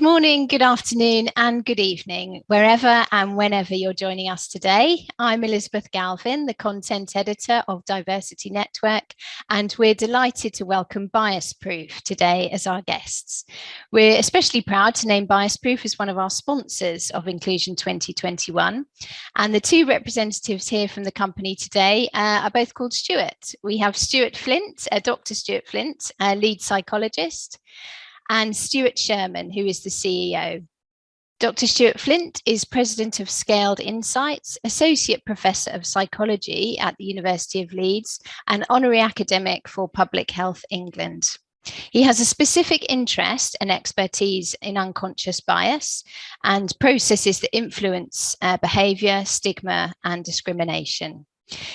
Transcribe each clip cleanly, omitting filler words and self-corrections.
morning, good afternoon, and good evening, wherever and whenever you're joining us today. I'm Elisabeth Galvin, the content editor of Diversity Network, and we're delighted to welcome Biasproof today as our guests. We're especially proud to name Biasproof as one of our sponsors of Inclusion 2021. And the two representatives here from the company today are both called Stuart. We have Stuart Flint, Dr. Stuart Flint, a lead psychologist, and Stuart Sherman, who is the CEO. Dr. Stuart Flint is President of Scaled Insights, Associate Professor of Psychology at the University of Leeds, and Honorary Academic for Public Health England. He has a specific interest and expertise in unconscious bias and processes that influence behaviour, stigma, and discrimination.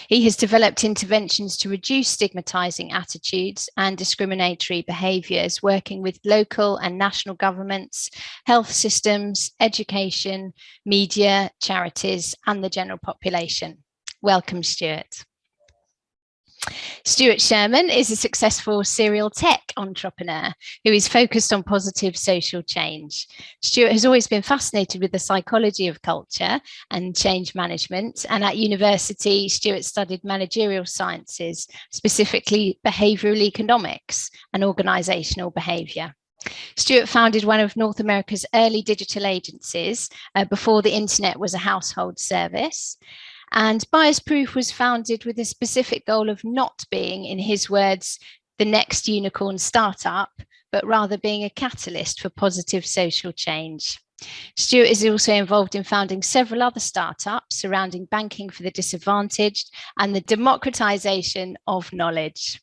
He has developed interventions to reduce stigmatizing attitudes and discriminatory behaviours, working with local and national governments, health systems, education, media, charities, and the general population. Welcome, Stuart. Stuart Sherman is a successful serial tech entrepreneur who is focused on positive social change. Stuart has always been fascinated with the psychology of culture and change management, and at university, Stuart studied managerial sciences, specifically behavioural economics and organisational behaviour. Stuart founded one of North America's early digital agencies before the internet was a household service. And Biasproof was founded with a specific goal of not being, in his words, the next unicorn startup, but rather being a catalyst for positive social change. Stuart is also involved in founding several other startups surrounding banking for the disadvantaged and the democratization of knowledge.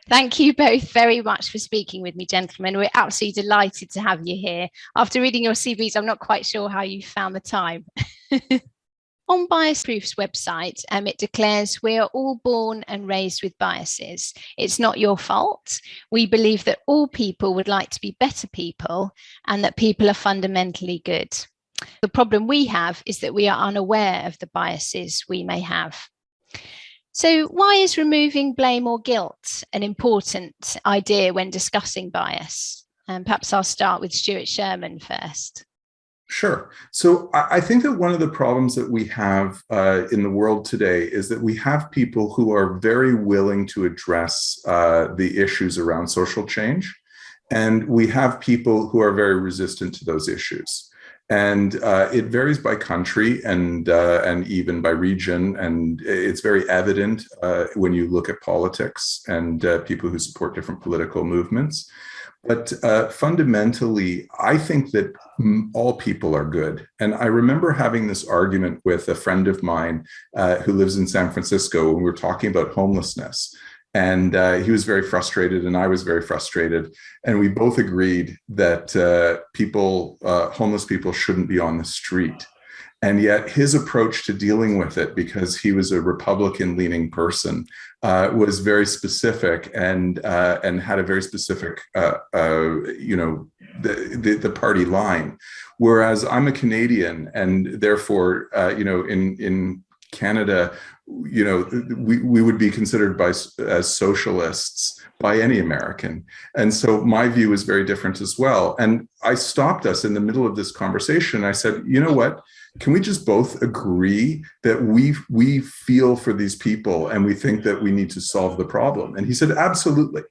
Thank you both very much for speaking with me, gentlemen. We're absolutely delighted to have you here. After reading your CVs, I'm not quite sure how you found the time. On Biasproof's website, it declares we are all born and raised with biases. It's not your fault. We believe that all people would like to be better people and that people are fundamentally good. The problem we have is that we are unaware of the biases we may have. So why is removing blame or guilt an important idea when discussing bias? Perhaps I'll start with Stuart Sherman first. Sure. So I think that one of the problems that we have in the world today is that we have people who are very willing to address the issues around social change, and we have people who are very resistant to those issues. And it varies by country and even by region, and it's very evident when you look at politics and people who support different political movements. But fundamentally, I think that all people are good. And I remember having this argument with a friend of mine who lives in San Francisco when we were talking about homelessness. And he was very frustrated and I was very frustrated. And we both agreed that homeless people shouldn't be on the street. And yet his approach to dealing with it, because he was a Republican-leaning person, was very specific and had a very specific, the party line. Whereas I'm a Canadian, and therefore, in Canada, we would be considered as socialists by any American. And so my view is very different as well. And I stopped us in the middle of this conversation. I said, you know what? Can we just both agree that we feel for these people and we think that we need to solve the problem? And he said, absolutely.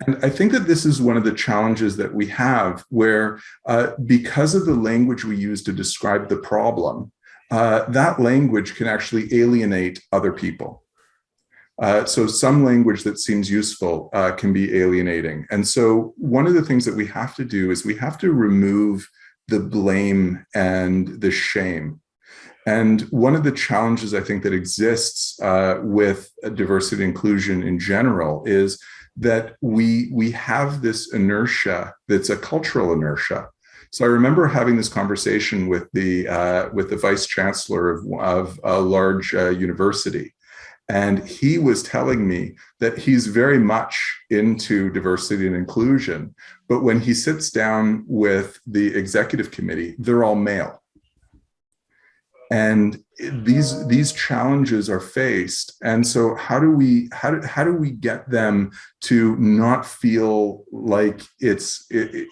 And I think that this is one of the challenges that we have where because of the language we use to describe the problem, that language can actually alienate other people. So some language that seems useful can be alienating. And so one of the things that we have to do is we have to remove the blame and the shame. And one of the challenges I think that exists with diversity and inclusion in general is that we have this inertia that's a cultural inertia. So I remember having this conversation with the vice chancellor of a large university. And he was telling me that he's very much into diversity and inclusion, but when he sits down with the executive committee, they're all male. And these challenges are faced, and so how do we get them to not feel like it's a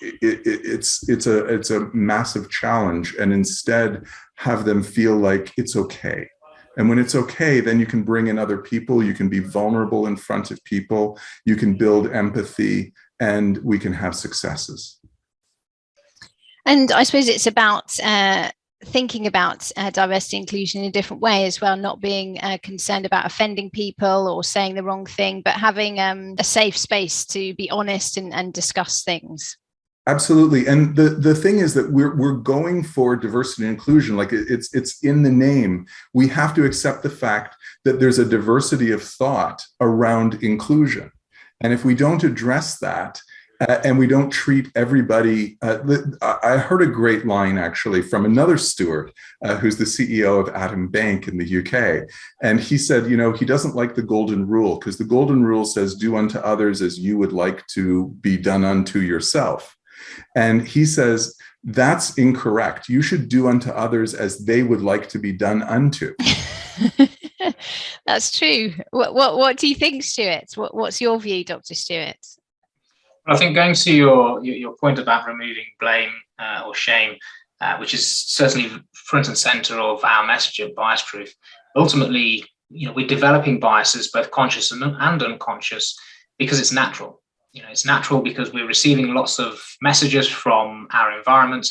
massive challenge, and instead have them feel like it's okay? And when it's okay, then you can bring in other people, you can be vulnerable in front of people, you can build empathy, and we can have successes. And I suppose it's about thinking about diversity inclusion in a different way as well, not being concerned about offending people or saying the wrong thing, but having a safe space to be honest and discuss things. Absolutely. And the thing is that we're going for diversity and inclusion, like it's in the name. We have to accept the fact that there's a diversity of thought around inclusion. And if we don't address that, and we don't treat everybody, I heard a great line actually from another Stuart, who's the CEO of Atom Bank in the UK. And he said, you know, he doesn't like the golden rule, because the golden rule says, do unto others as you would like to be done unto yourself. And he says, that's incorrect. You should do unto others as they would like to be done unto. That's true. What do you think, Stuart? What's your view, Dr. Stuart? I think going to your point about removing blame or shame, which is certainly front and center of our message at Biasproof. Ultimately, you know, we're developing biases, both conscious and unconscious, because it's natural. You know, it's natural because we're receiving lots of messages from our environment,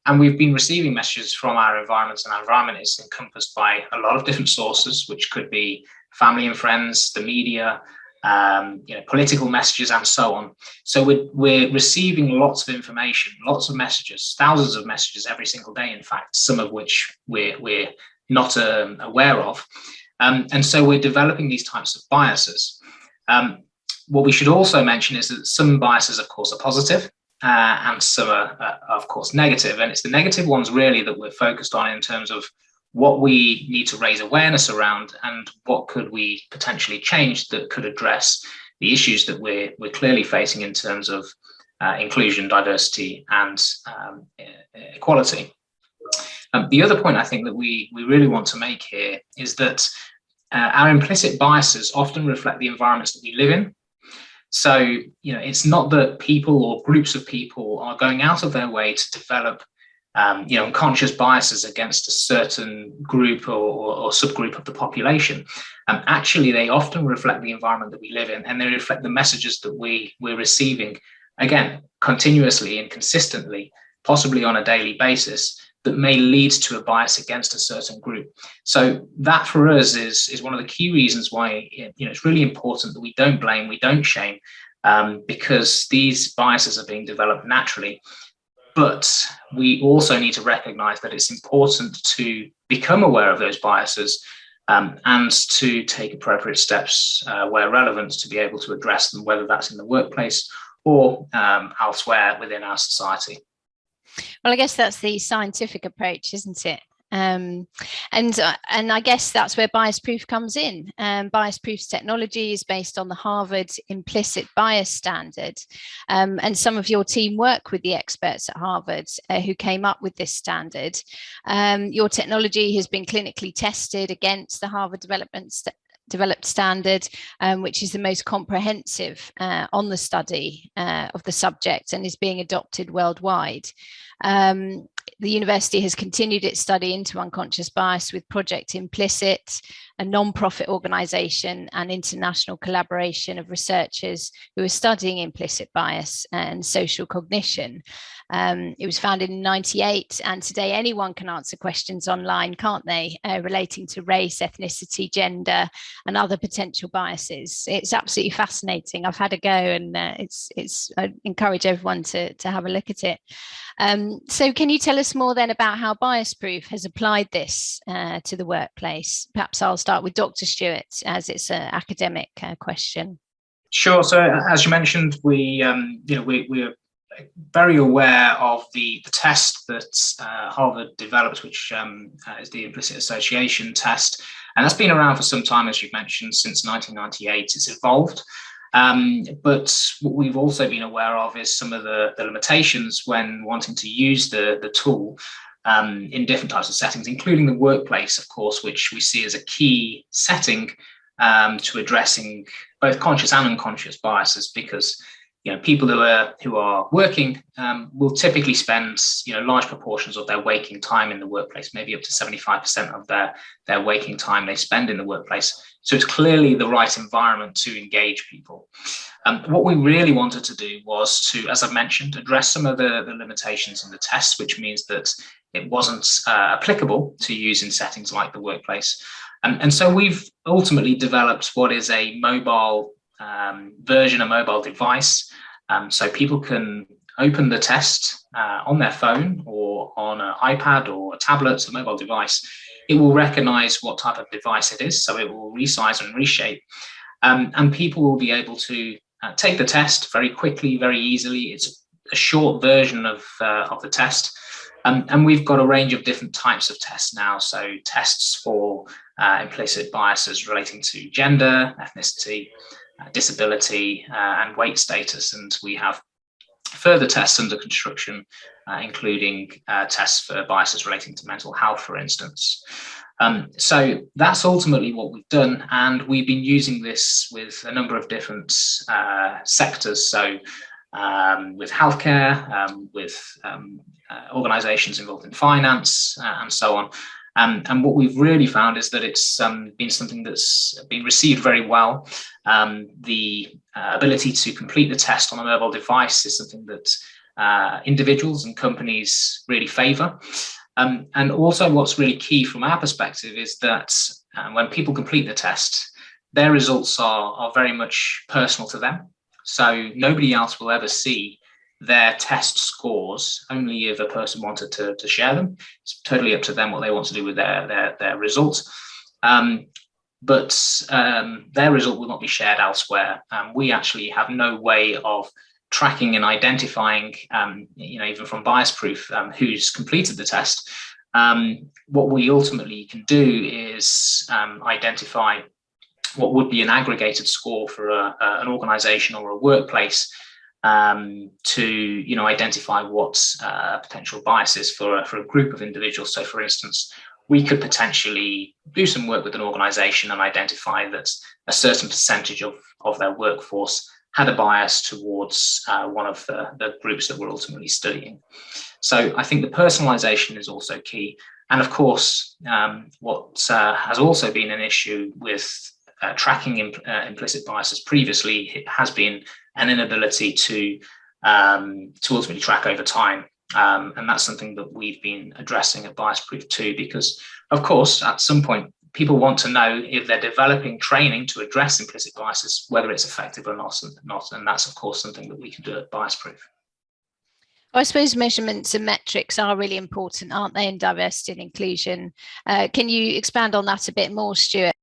and we've been receiving messages from our environment, and our environment is encompassed by a lot of different sources, which could be family and friends, the media, you know, political messages, and so on. So we're receiving lots of information, lots of messages, thousands of messages every single day, in fact, some of which we're not aware of. And so we're developing these types of biases. What we should also mention is that some biases, of course, are positive, and some are, of course, negative. And it's the negative ones really that we're focused on in terms of what we need to raise awareness around, and what could we potentially change that could address the issues that we're clearly facing in terms of inclusion, diversity, and equality. The other point I think that we really want to make here is that our implicit biases often reflect the environments that we live in. So, you know, it's not that people or groups of people are going out of their way to develop you know, unconscious biases against a certain group or subgroup of the population. Actually, they often reflect the environment that we live in, and they reflect the messages that we're receiving, again, continuously and consistently, possibly on a daily basis, that may lead to a bias against a certain group. So that for us is one of the key reasons why, you know, it's really important that we don't blame, we don't shame, because these biases are being developed naturally. But we also need to recognize that it's important to become aware of those biases, and to take appropriate steps where relevant to be able to address them, whether that's in the workplace or elsewhere within our society. Well, I guess that's the scientific approach, isn't it? And I guess that's where Biasproof comes in. Biasproof's technology is based on the Harvard implicit bias standard, and some of your team work with the experts at Harvard who came up with this standard. Your technology has been clinically tested against the Harvard developed standard, which is the most comprehensive on the study of the subject, and is being adopted worldwide. The university has continued its study into unconscious bias with Project Implicit, a non-profit organisation and international collaboration of researchers who are studying implicit bias and social cognition. It was founded in 1998, and today anyone can answer questions online, can't they, relating to race, ethnicity, gender, and other potential biases. It's absolutely fascinating. I've had a go, and I encourage everyone to have a look at it. So can you tell us more then about how Biasproof has applied this to the workplace? Perhaps I'll start with Dr. Stuart, as it's an academic question. Sure. So as you mentioned, we're very aware of the test that Harvard developed, which is the implicit association test. And that's been around for some time, as you've mentioned, since 1998. It's evolved. But what we've also been aware of is some of the limitations when wanting to use the tool. in different types of settings, including the workplace, of course, which we see as a key setting to addressing both conscious and unconscious biases, because people who are working will typically spend large proportions of their waking time in the workplace, maybe up to 75% of their waking time they spend in the workplace. So it's clearly the right environment to engage people. What we really wanted to do was to, as I've mentioned, address some of the limitations in the test, which means that it wasn't applicable to use in settings like the workplace. And so we've ultimately developed what is a mobile version, a mobile device. So people can open the test on their phone or on an iPad or a tablet, a mobile device. It will recognize what type of device it is, so it will resize and reshape. And people will be able to take the test very quickly, very easily. It's a short version of the test. And we've got a range of different types of tests now. So tests for implicit biases relating to gender, ethnicity, disability, and weight status. And we have further tests under construction, including tests for biases relating to mental health, for instance. So that's ultimately what we've done. And we've been using this with a number of different sectors. So with healthcare, with organizations involved in finance, and so on. And what we've really found is that it's been something that's been received very well. The ability to complete the test on a mobile device is something that individuals and companies really favor. And also what's really key from our perspective is that when people complete the test, their results are very much personal to them. So nobody else will ever see their test scores, only if a person wanted to share them. It's totally up to them what they want to do with their results. But their result will not be shared elsewhere. We actually have no way of tracking and identifying, even from Biasproof, who's completed the test. What we ultimately can do is identify what would be an aggregated score for an organization or a workplace to identify what potential bias is for a group of individuals. So, for instance, we could potentially do some work with an organization and identify that a certain percentage of their workforce had a bias towards one of the groups that we're ultimately studying. So I think the personalization is also key. And of course, what has also been an issue with tracking implicit biases previously, it has been an inability to ultimately track over time. And that's something that we've been addressing at Biasproof too, because of course, at some point, people want to know if they're developing training to address implicit biases, whether it's effective or not. And that's, of course, something that we can do at Biasproof. I suppose measurements and metrics are really important, aren't they, in diversity and inclusion? Can you expand on that a bit more, Stuart?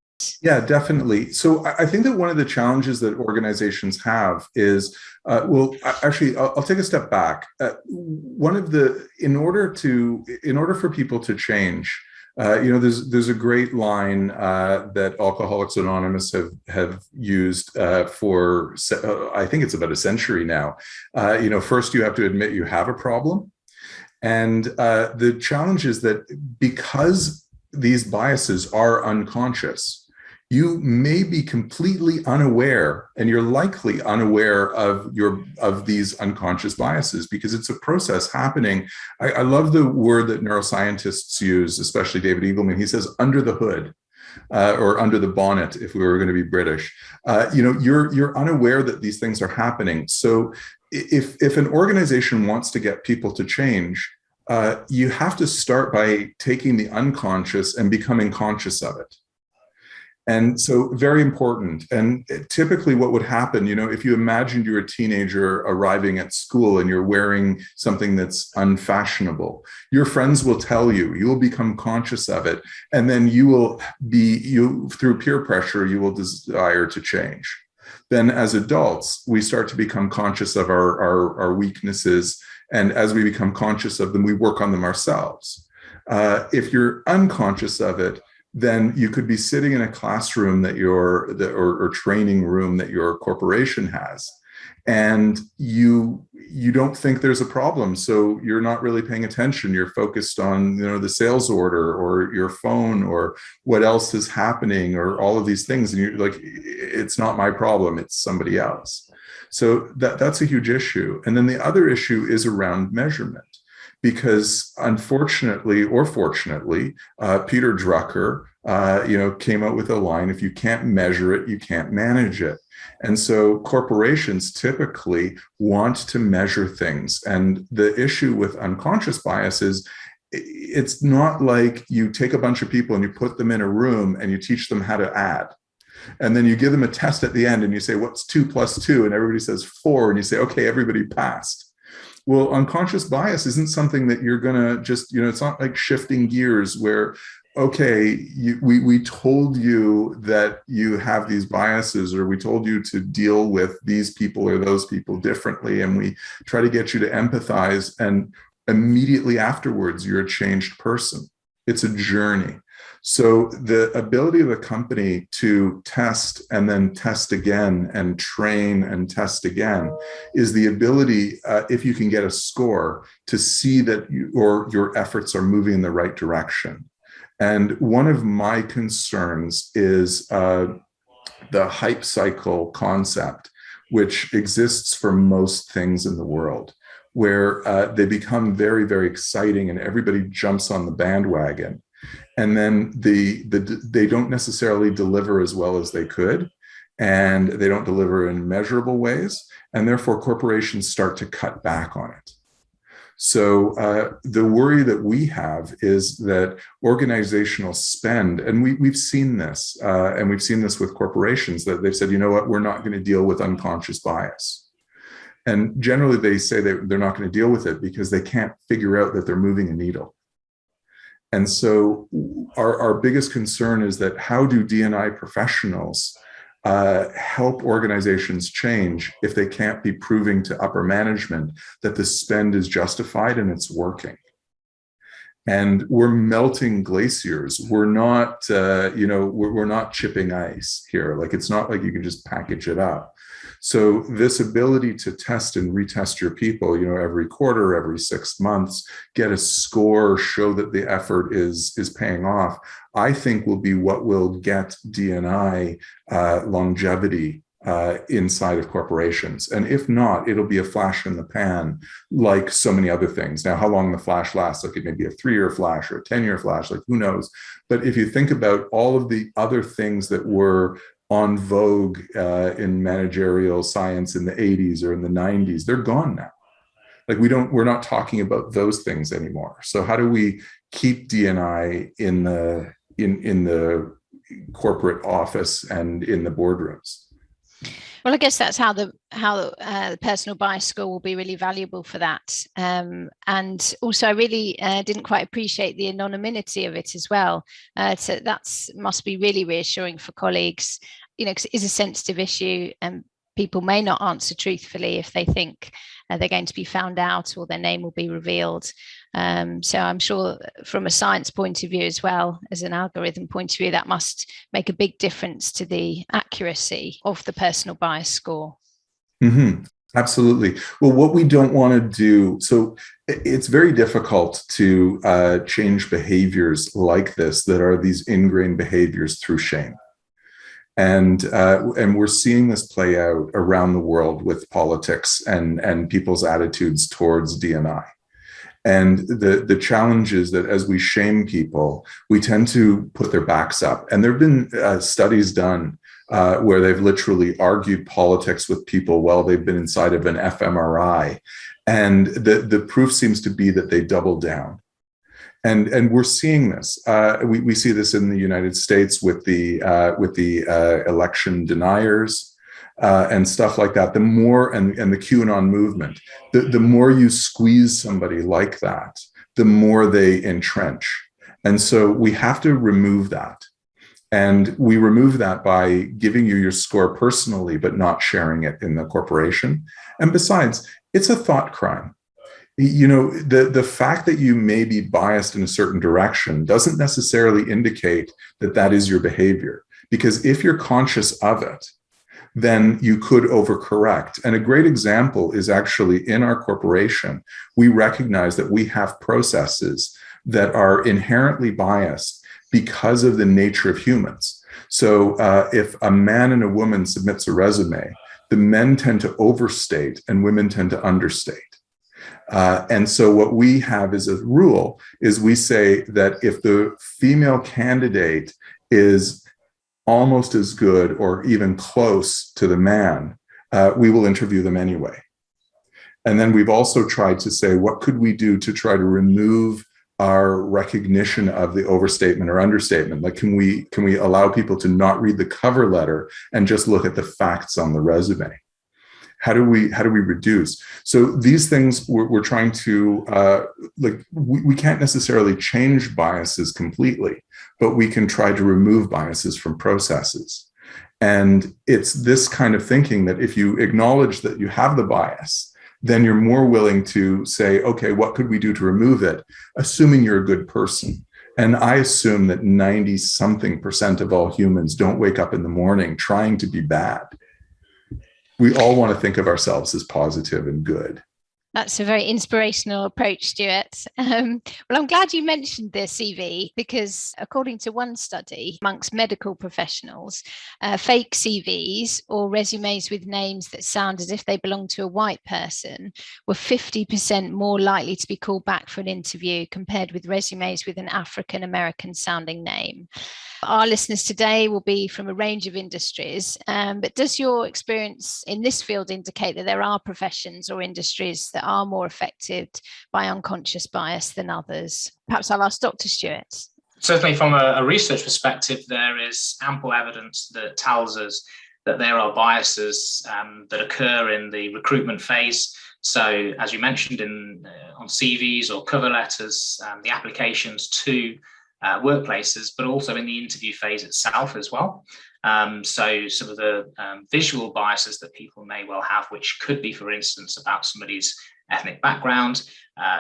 Yeah, definitely. So I think that one of the challenges that organizations have is, I'll take a step back. In order for people to change, there's a great line that Alcoholics Anonymous have used for, I think it's about a century now. First you have to admit you have a problem. And the challenge is that because these biases are unconscious, you may be completely unaware, and you're likely unaware of these unconscious biases because it's a process happening. I love the word that neuroscientists use, especially David Eagleman. He says under the hood, or under the bonnet, if we were going to be British. You're unaware that these things are happening. So if an organization wants to get people to change, you have to start by taking the unconscious and becoming conscious of it. And so very important. And typically what would happen, if you imagined you're a teenager arriving at school and you're wearing something that's unfashionable, your friends will tell you, you will become conscious of it. And then through peer pressure, you will desire to change. Then as adults, we start to become conscious of our weaknesses. And as we become conscious of them, we work on them ourselves. If you're unconscious of it, then you could be sitting in a classroom or training room that your corporation has. and you don't think there's a problem, so you're not really paying attention. You're focused on, the sales order or your phone or what else is happening or all of these things, and you're like, it's not my problem, it's somebody else. So that's a huge issue. And then the other issue is around measurement, because unfortunately or fortunately, Peter Drucker came out with a line: if you can't measure it, you can't manage it. And so corporations typically want to measure things. And the issue with unconscious bias is, it's not like you take a bunch of people and you put them in a room and you teach them how to add. And then you give them a test at the end and you say, what's 2 + 2? And everybody says 4. And you say, okay, everybody passed. Well, unconscious bias isn't something that you're going to just, it's not like shifting gears where, okay, we told you that you have these biases, or we told you to deal with these people or those people differently, and we try to get you to empathize, and immediately afterwards, you're a changed person. It's a journey. So the ability of a company to test and then test again and train and test again is the ability, if you can get a score, to see that your efforts are moving in the right direction. And one of my concerns is the hype cycle concept, which exists for most things in the world, where they become very, very exciting and everybody jumps on the bandwagon. And then they don't necessarily deliver as well as they could, and they don't deliver in measurable ways, and therefore corporations start to cut back on it. So the worry that we have is that organizational spend, and we've seen this, and we've seen this with corporations, that they've said, you know what, we're not going to deal with unconscious bias. And generally they say they're not going to deal with it because they can't figure out that they're moving a needle. And so our biggest concern is that how do D&I professionals help organizations change if they can't be proving to upper management that the spend is justified and it's working? And we're melting glaciers. We're not, we're not chipping ice here. Like, it's not like you can just package it up. So this ability to test and retest your people, every quarter, every 6 months, get a score, show that the effort is paying off, I think will be what will get D&I longevity inside of corporations. And if not, it'll be a flash in the pan, like so many other things. Now, how long the flash lasts, like it may be a 3-year flash or a 10-year flash, like who knows? But if you think about all of the other things that were on vogue in managerial science in the 80s or in the 90s, they're gone now. Like we're not talking about those things anymore. So how do we keep D&I in the corporate office and in the boardrooms? Well, I guess that's how the personal bias score will be really valuable for that. And also, I really didn't quite appreciate the anonymity of it as well. So that must be really reassuring for colleagues, because it is a sensitive issue, and people may not answer truthfully if they think they're going to be found out or their name will be revealed. So I'm sure from a science point of view as well as an algorithm point of view, that must make a big difference to the accuracy of the personal bias score. Mm-hmm. Absolutely. Well, what we don't want to do, so it's very difficult to change behaviors like this that are these ingrained behaviors through shame. And we're seeing this play out around the world with politics and people's attitudes towards D&I. And the challenge is that as we shame people, we tend to put their backs up. And there have been studies done where they've literally argued politics with people while they've been inside of an fMRI. And the proof seems to be that they double down. And we're seeing this. We see this in the United States with the election deniers and stuff like that. The more and the QAnon movement, the more you squeeze somebody like that, the more they entrench. And so we have to remove that. And we remove that by giving you your score personally, but not sharing it in the corporation. And besides, it's a thought crime. The fact that you may be biased in a certain direction doesn't necessarily indicate that that is your behavior. Because if you're conscious of it, then you could overcorrect. And a great example is actually in our corporation, we recognize that we have processes that are inherently biased because of the nature of humans. So if a man and a woman submits a resume, the men tend to overstate and women tend to understate. And so what we have as a rule is we say that if the female candidate is almost as good or even close to the man, we will interview them anyway. And then we've also tried to say, what could we do to try to remove our recognition of the overstatement or understatement? Like, can we allow people to not read the cover letter and just look at the facts on the resume? How do we reduce? So these things we're trying to, we can't necessarily change biases completely, but we can try to remove biases from processes. And it's this kind of thinking that if you acknowledge that you have the bias, then you're more willing to say, okay, what could we do to remove it, assuming you're a good person. And I assume that 90-something% of all humans don't wake up in the morning trying to be bad. We all want to think of ourselves as positive and good. That's a very inspirational approach, Stuart. Well, I'm glad you mentioned the CV, because according to one study amongst medical professionals, fake CVs or resumes with names that sound as if they belong to a white person were 50% more likely to be called back for an interview compared with resumes with an African American sounding name. Our listeners today will be from a range of industries, but does your experience in this field indicate that there are professions or industries that are more affected by unconscious bias than others? Perhaps I'll ask Dr. Stuart. Certainly from a research perspective, there is ample evidence that tells us that there are biases that occur in the recruitment phase. So as you mentioned on CVs or cover letters, the applications to workplaces, but also in the interview phase itself as well. So some of the visual biases that people may well have, which could be, for instance, about somebody's ethnic background,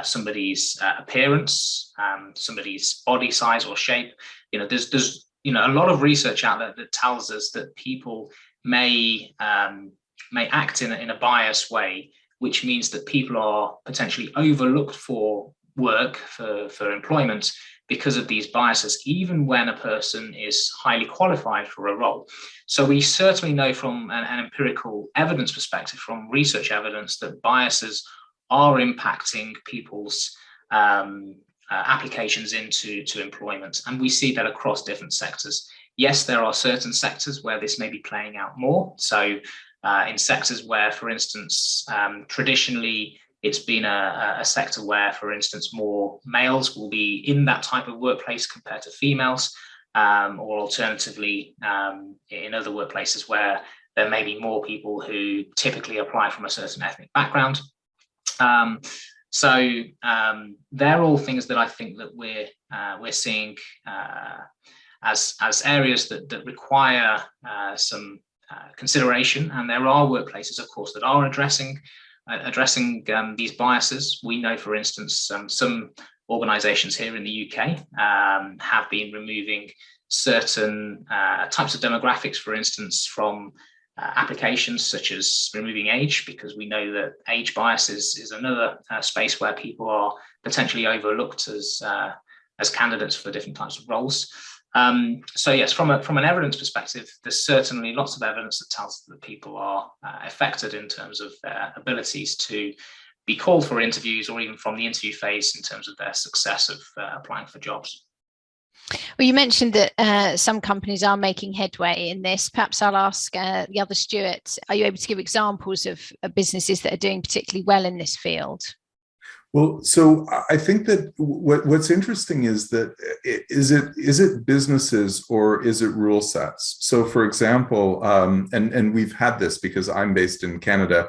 somebody's appearance, somebody's body size or shape. There's a lot of research out there that tells us that people may act in a biased way, which means that people are potentially overlooked for work, for employment, because of these biases, even when a person is highly qualified for a role. So we certainly know from an empirical evidence perspective, from research evidence, that biases are impacting people's applications into employment. And we see that across different sectors. Yes, there are certain sectors where this may be playing out more. So in sectors where, for instance, traditionally, it's been a sector where, for instance, more males will be in that type of workplace compared to females, or alternatively, in other workplaces where there may be more people who typically apply from a certain ethnic background. So they're all things that I think that we're seeing as areas that require some consideration, and there are workplaces, of course, that are addressing these biases. We know, for instance, some organisations here in the UK have been removing certain types of demographics, for instance, from applications, such as removing age, because we know that age bias is another space where people are potentially overlooked as candidates for different types of roles. So yes, from an evidence perspective, there's certainly lots of evidence that tells us that people are affected in terms of their abilities to be called for interviews, or even from the interview phase in terms of their success of applying for jobs. Well, you mentioned that some companies are making headway in this. Perhaps I'll ask the other Stuart, are you able to give examples of businesses that are doing particularly well in this field? Well, so I think that what's interesting is that is it businesses or is it rule sets? So, for example, and we've had this because I'm based in Canada,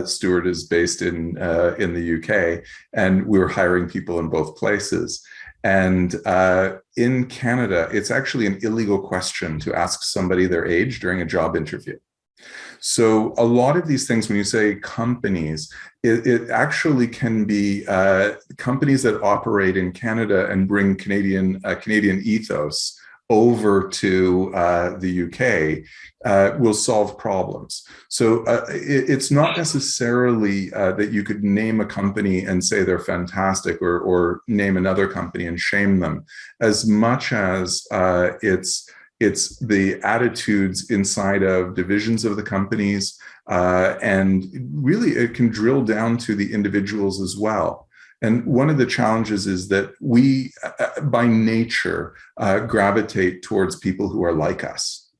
Stuart is based in the UK, and we're hiring people in both places. And in Canada, it's actually an illegal question to ask somebody their age during a job interview. So a lot of these things, when you say companies, it actually can be companies that operate in Canada and bring Canadian ethos over to the UK will solve problems. So it's not necessarily that you could name a company and say they're fantastic, or name another company and shame them, as much as it's the attitudes inside of divisions of the companies, and really it can drill down to the individuals as well. And one of the challenges is that we, by nature, gravitate towards people who are like us.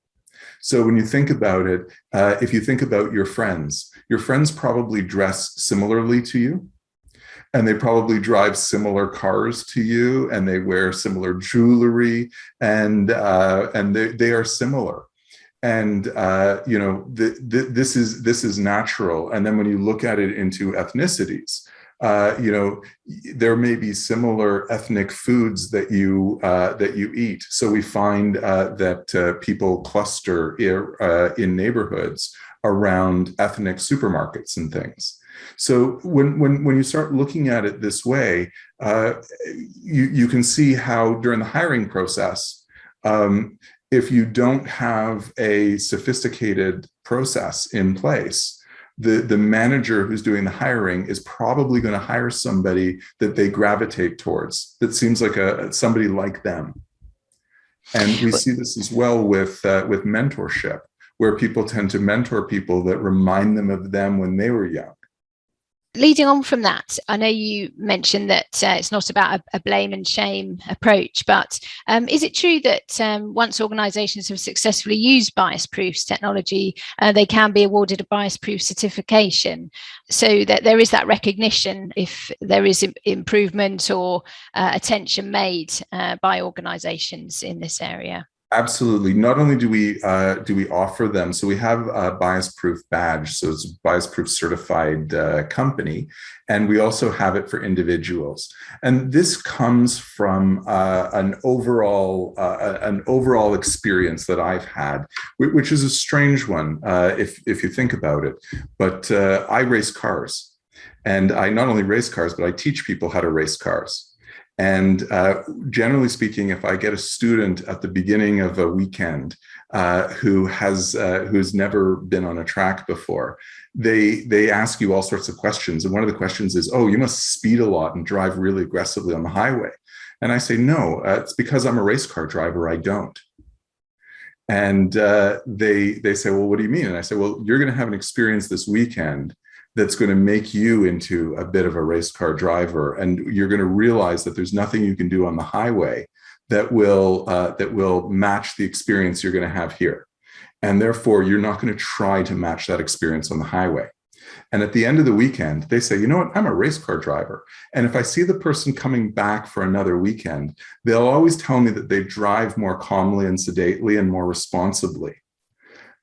So when you think about it, if you think about your friends probably dress similarly to you, and they probably drive similar cars to you, and they wear similar jewelry, and they are similar. And this is natural. And then when you look at it into ethnicities, there may be similar ethnic foods that you eat. So we find that people cluster in neighborhoods around ethnic supermarkets and things. So when you start looking at it this way, you can see how during the hiring process, if you don't have a sophisticated process in place, the manager who's doing the hiring is probably going to hire somebody that they gravitate towards, that seems like somebody like them. And we see this as well with mentorship, where people tend to mentor people that remind them of them when they were young. Leading on from that, I know you mentioned that it's not about a blame and shame approach, but is it true that once organisations have successfully used Biasproof's technology, they can be awarded a Biasproof certification, so that there is that recognition if there is improvement or attention made by organisations in this area? Absolutely. Not only do we offer them, so we have a Biasproof badge, so it's a Biasproof certified company, and we also have it for individuals. And this comes from an overall experience that I've had, which is a strange one if you think about it. But I race cars, and I not only race cars, but I teach people how to race cars. And generally speaking, if I get a student at the beginning of a weekend who's never been on a track before, they ask you all sorts of questions. And one of the questions is, "Oh, you must speed a lot and drive really aggressively on the highway." And I say, "No, it's because I'm a race car driver. I don't." And they say, "Well, what do you mean?" And I say, "Well, you're going to have an experience this weekend that's going to make you into a bit of a race car driver, and you're going to realize that there's nothing you can do on the highway that will match the experience you're going to have here, and therefore you're not going to try to match that experience on the highway." And at the end of the weekend, they say, "You know what? I'm a race car driver." And if I see the person coming back for another weekend, they'll always tell me that they drive more calmly and sedately and more responsibly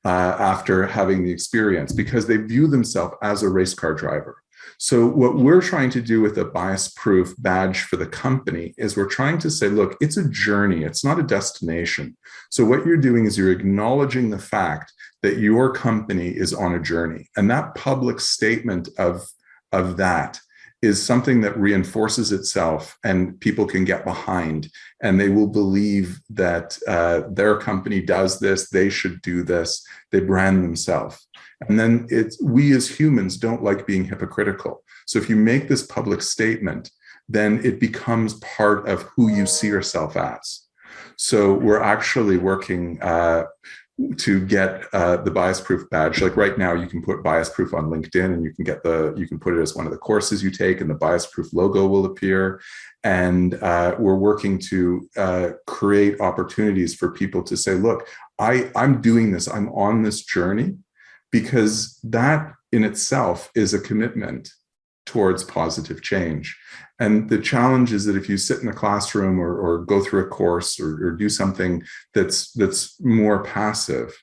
after having the experience, because they view themselves as a race car driver. So what we're trying to do with a Biasproof badge for the company is we're trying to say, look, it's a journey, it's not a destination. So what you're doing is you're acknowledging the fact that your company is on a journey. And that public statement of that is something that reinforces itself, and people can get behind, and they will believe that their company does this, they should do this, they brand themselves. And then we as humans don't like being hypocritical. So if you make this public statement, then it becomes part of who you see yourself as. So we're actually working to get the Biasproof badge. Like right now, you can put Biasproof on LinkedIn, and you can put it as one of the courses you take, and the Biasproof logo will appear. And we're working to create opportunities for people to say, look, I'm doing this, I'm on this journey, because that in itself is a commitment towards positive change. And the challenge is that if you sit in a classroom or go through a course or do something that's more passive,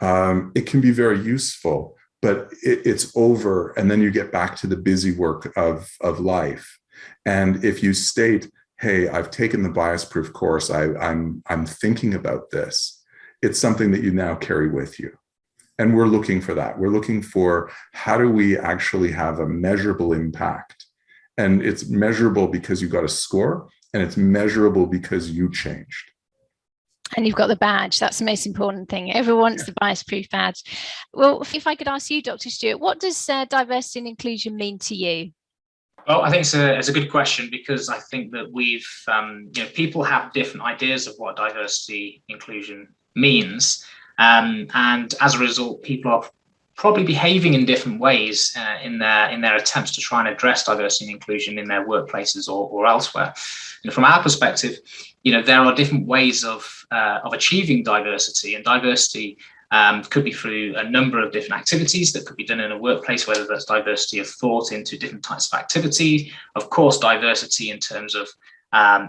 it can be very useful, but it's over, and then you get back to the busy work of life. And if you state, "Hey, I've taken the Biasproof course, I'm thinking about this," it's something that you now carry with you. And we're looking for that. We're looking for, how do we actually have a measurable impact? And it's measurable because you got a score, and it's measurable because you changed. And you've got the badge. That's the most important thing. Everyone wants the Biasproof badge. Well, if I could ask you, Dr. Stuart, what does diversity and inclusion mean to you? Well, I think it's a good question, because I think that we've, people have different ideas of what diversity inclusion means. And as a result, people are probably behaving in different ways in their attempts to try and address diversity and inclusion in their workplaces or elsewhere. From our perspective, there are different ways of achieving diversity, and diversity could be through a number of different activities that could be done in a workplace, whether that's diversity of thought into different types of activity, of course, diversity in terms of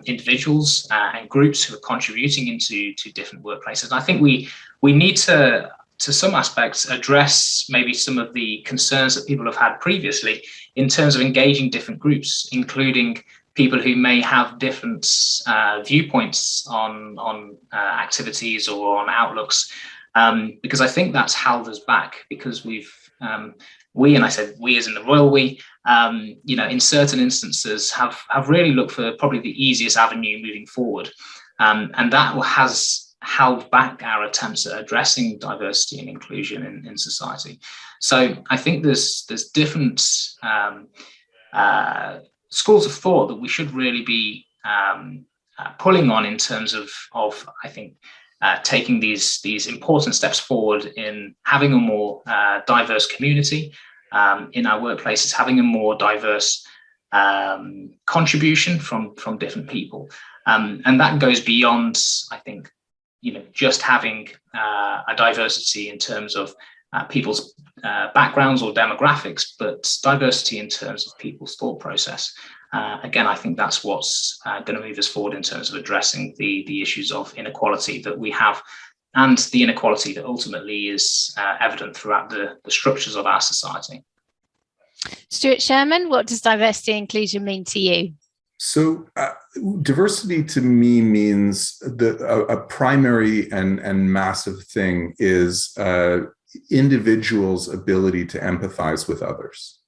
individuals and groups who are contributing into different workplaces. And I think we need to some aspects, address maybe some of the concerns that people have had previously in terms of engaging different groups, including people who may have different viewpoints on activities or on outlooks, because I think that's held us back, because we, and I said we as in the royal we, in certain instances have really looked for probably the easiest avenue moving forward, and that has held back our attempts at addressing diversity and inclusion in society. So I think there's different schools of thought that we should really be pulling on in terms of I think taking these important steps forward in having a more diverse community in our workplaces, having a more diverse contribution from different people, and that goes beyond, I think, just having a diversity in terms of people's backgrounds or demographics, but diversity in terms of people's thought process. Again, I think that's what's going to move us forward in terms of addressing the issues of inequality that we have, and the inequality that ultimately is evident throughout the structures of our society. Stuart Sherman, what does diversity and inclusion mean to you? So diversity to me means a primary and massive thing is individuals' ability to empathize with others.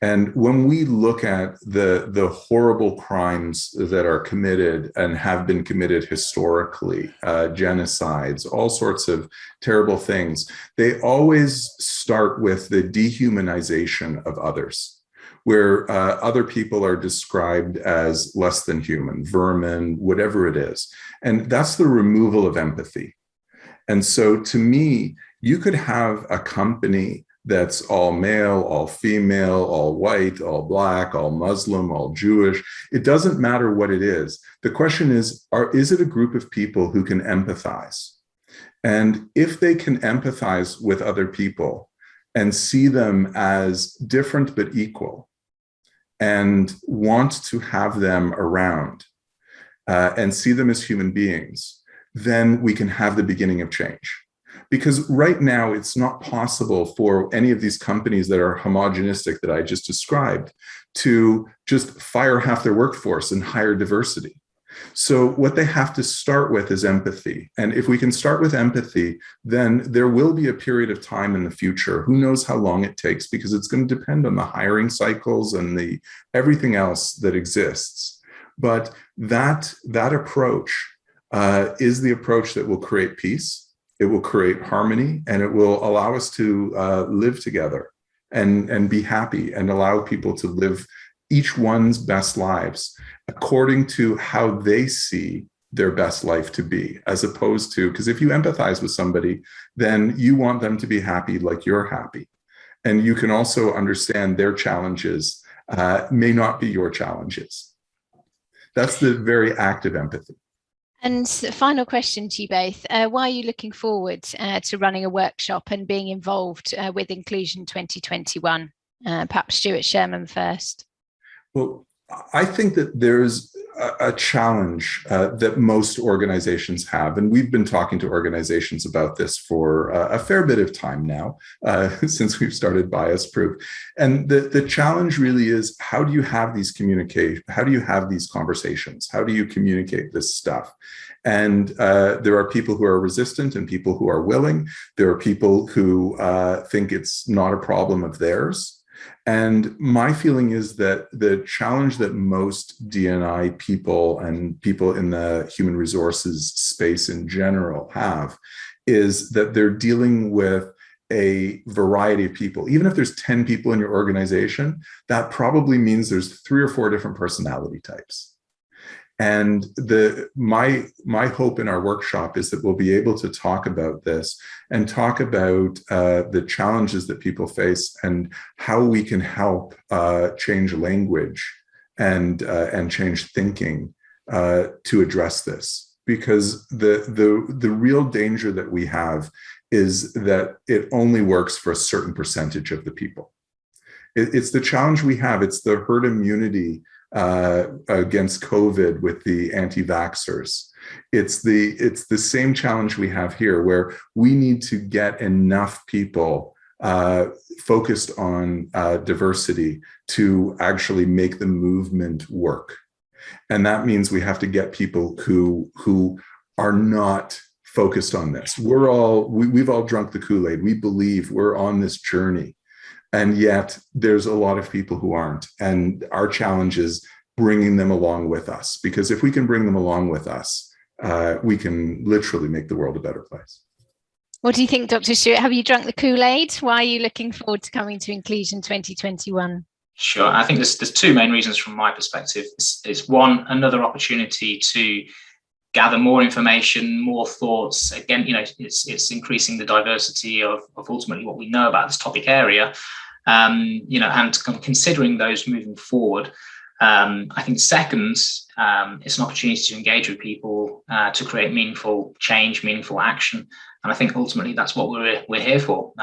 And when we look at the horrible crimes that are committed and have been committed historically, genocides, all sorts of terrible things, they always start with the dehumanization of others, where other people are described as less than human, vermin, whatever it is. And that's the removal of empathy. And so to me, you could have a company that's all male, all female, all white, all black, all Muslim, all Jewish. It doesn't matter what it is. The question is it a group of people who can empathize? And if they can empathize with other people and see them as different but equal, and want to have them around and see them as human beings, then we can have the beginning of change. Because right now, it's not possible for any of these companies that are homogenistic that I just described to just fire half their workforce and hire diversity. So what they have to start with is empathy. And if we can start with empathy, then there will be a period of time in the future. Who knows how long it takes, because it's going to depend on the hiring cycles and everything else that exists. But that approach is the approach that will create peace. It will create harmony, and it will allow us to live together and be happy, and allow people to live each one's best lives according to how they see their best life to be, as opposed to, because if you empathize with somebody, then you want them to be happy like you're happy. And you can also understand their challenges may not be your challenges. That's the very act of empathy. And final question to you both. Why are you looking forward to running a workshop and being involved with Inclusion 2021? Perhaps Stuart Sherman first. Well, I think that there's a challenge that most organizations have, and we've been talking to organizations about this for a fair bit of time now, since we've started Biasproof. And the challenge really is, how do you have these how do you have these conversations? How do you communicate this stuff? And there are people who are resistant and people who are willing. There are people who think it's not a problem of theirs. And my feeling is that the challenge that most D&I people and people in the human resources space in general have is that they're dealing with a variety of people. Even if there's 10 people in your organization, that probably means there's 3 or 4 different personality types. And my hope in our workshop is that we'll be able to talk about this and talk about the challenges that people face and how we can help change language and change thinking to address this. Because the real danger that we have is that it only works for a certain percentage of the people. It's the challenge we have. It's the herd immunity against COVID with the anti-vaxxers. It's the same challenge we have here, where we need to get enough people focused on diversity to actually make the movement work. And that means we have to get people who are not focused on this. We've all drunk the Kool-Aid. We believe we're on this journey. And yet there's a lot of people who aren't. And our challenge is bringing them along with us, because if we can bring them along with us, we can literally make the world a better place. What do you think, Dr. Stuart? Have you drunk the Kool-Aid? Why are you looking forward to coming to Inclusion 2021? Sure. I think there's 2 main reasons from my perspective. It's one, another opportunity to gather more information, more thoughts. Again, it's increasing the diversity of ultimately what we know about this topic area, and kind of considering those moving forward. I think second, it's an opportunity to engage with people, to create meaningful change, meaningful action. And I think ultimately that's what we're here for,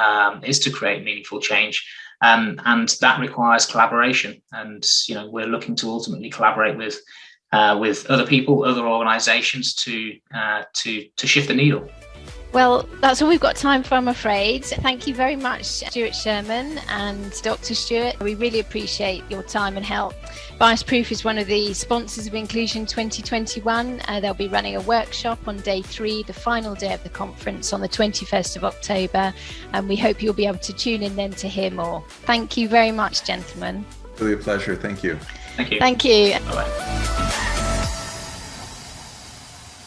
is to create meaningful change. And that requires collaboration. And, we're looking to ultimately collaborate with other people, other organizations to shift the needle. Well, that's all we've got time for, I'm afraid. Thank you very much, Stuart Sherman and Dr. Stuart. We really appreciate your time and help. Biasproof is one of the sponsors of Inclusion 2021. They'll be running a workshop on day 3, the final day of the conference on the 21st of October. And we hope you'll be able to tune in then to hear more. Thank you very much, gentlemen. Really a pleasure. Thank you. Thank you. Thank you. Bye-bye.